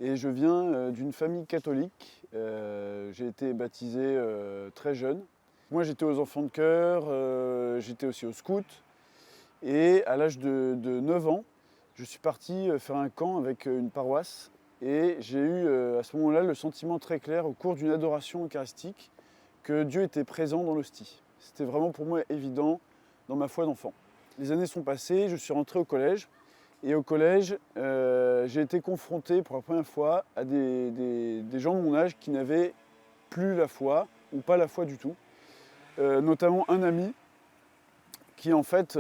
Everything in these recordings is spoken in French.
et je viens d'une famille catholique. J'ai été baptisé très jeune. Moi j'étais aux enfants de chœur, j'étais aussi au scout et à l'âge de 9 ans, je suis parti faire un camp avec une paroisse et j'ai eu à ce moment-là le sentiment très clair au cours d'une adoration eucharistique que Dieu était présent dans l'hostie. C'était vraiment pour moi évident dans ma foi d'enfant. Les années sont passées, je suis rentré au collège. Et au collège, j'ai été confronté pour la première fois à des gens de mon âge qui n'avaient plus la foi, ou pas la foi du tout. Notamment un ami qui en fait s'est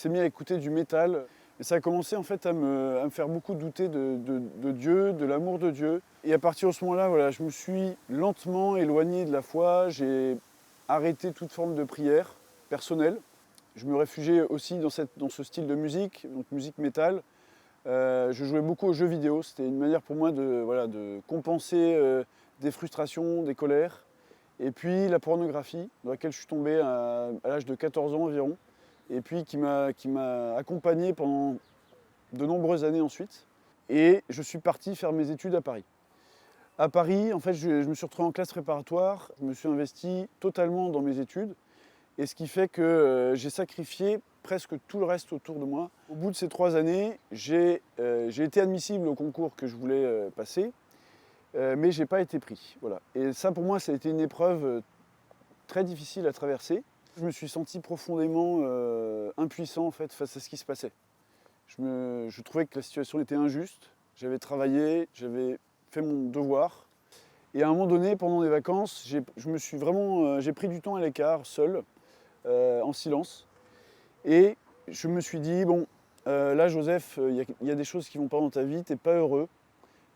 mis à écouter du métal. Et ça a commencé en fait à me faire beaucoup douter de Dieu, de l'amour de Dieu. Et à partir de ce moment-là, voilà, je me suis lentement éloigné de la foi, j'ai arrêté toute forme de prière personnelle. Je me réfugiais aussi dans ce style de musique, donc musique métal. Je jouais beaucoup aux jeux vidéo, c'était une manière pour moi de compenser des frustrations, des colères. Et puis la pornographie, dans laquelle je suis tombé à l'âge de 14 ans environ, et puis qui m'a accompagné pendant de nombreuses années ensuite. Et je suis parti faire mes études à Paris. À Paris, en fait, je me suis retrouvé en classe préparatoire, je me suis investi totalement dans mes études. Et ce qui fait que j'ai sacrifié presque tout le reste autour de moi. Au bout de ces 3 années, j'ai été admissible au concours que je voulais passer, mais je n'ai pas été pris. Voilà. Et ça, pour moi, ça a été une épreuve très difficile à traverser. Je me suis senti profondément impuissant en fait, face à ce qui se passait. Je trouvais que la situation était injuste. J'avais travaillé, j'avais fait mon devoir. Et à un moment donné, pendant des vacances, j'ai pris du temps à l'écart, seul, en silence. Et je me suis dit, bon, là Joseph, il y a des choses qui ne vont pas dans ta vie, tu n'es pas heureux,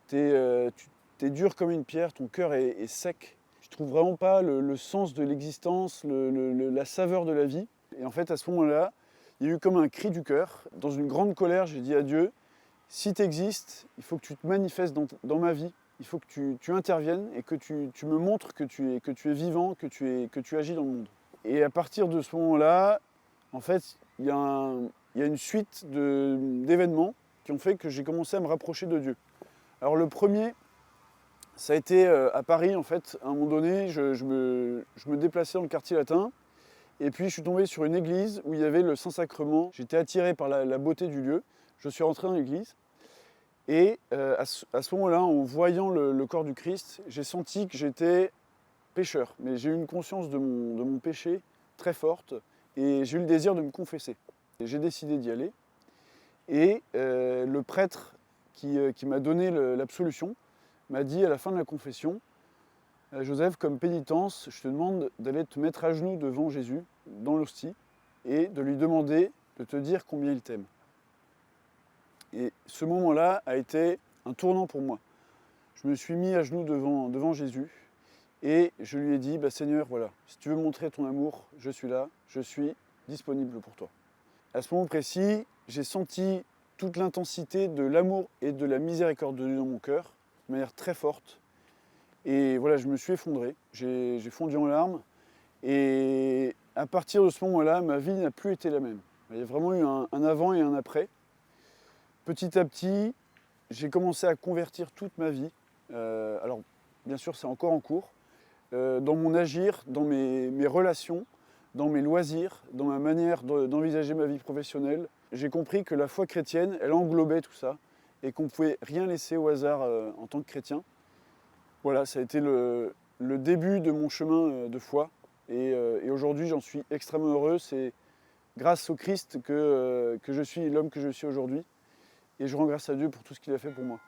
tu es dur comme une pierre, ton cœur est sec. Je ne trouve vraiment pas le sens de l'existence, la saveur de la vie. Et en fait, à ce moment-là, il y a eu comme un cri du cœur. Dans une grande colère, j'ai dit à Dieu, si tu existes, il faut que tu te manifestes dans ma vie. Il faut que tu interviennes et que tu me montres que tu es vivant, que tu agis dans le monde. Et à partir de ce moment-là, en fait, il y a une suite d'événements qui ont fait que j'ai commencé à me rapprocher de Dieu. Alors le premier, ça a été à Paris, en fait, à un moment donné, je me déplaçais dans le quartier latin, et puis je suis tombé sur une église où il y avait le Saint-Sacrement. J'étais attiré par la beauté du lieu, je suis rentré dans l'église, et à ce moment-là, en voyant le corps du Christ, j'ai senti que j'étais pécheur, mais j'ai eu une conscience de mon péché très forte, et j'ai eu le désir de me confesser. J'ai décidé d'y aller, et le prêtre qui m'a donné l'absolution m'a dit à la fin de la confession, Joseph, comme pénitence, je te demande d'aller te mettre à genoux devant Jésus, dans l'hostie, et de lui demander de te dire combien il t'aime. Et ce moment-là a été un tournant pour moi. Je me suis mis à genoux devant Jésus, et je lui ai dit, Seigneur, voilà, si tu veux montrer ton amour, je suis là, je suis disponible pour toi. À ce moment précis, j'ai senti toute l'intensité de l'amour et de la miséricorde de Dieu dans mon cœur, de manière très forte. Et voilà, je me suis effondré, j'ai fondu en larmes. Et à partir de ce moment-là, ma vie n'a plus été la même. Il y a vraiment eu un avant et un après. Petit à petit, j'ai commencé à convertir toute ma vie. Alors, bien sûr, c'est encore en cours. Dans mon agir, dans mes relations, dans mes loisirs, dans ma manière d'envisager ma vie professionnelle. J'ai compris que la foi chrétienne, elle englobait tout ça et qu'on ne pouvait rien laisser au hasard en tant que chrétien. Voilà, ça a été le début de mon chemin de foi et aujourd'hui j'en suis extrêmement heureux. C'est grâce au Christ que je suis l'homme que je suis aujourd'hui et je rends grâce à Dieu pour tout ce qu'il a fait pour moi.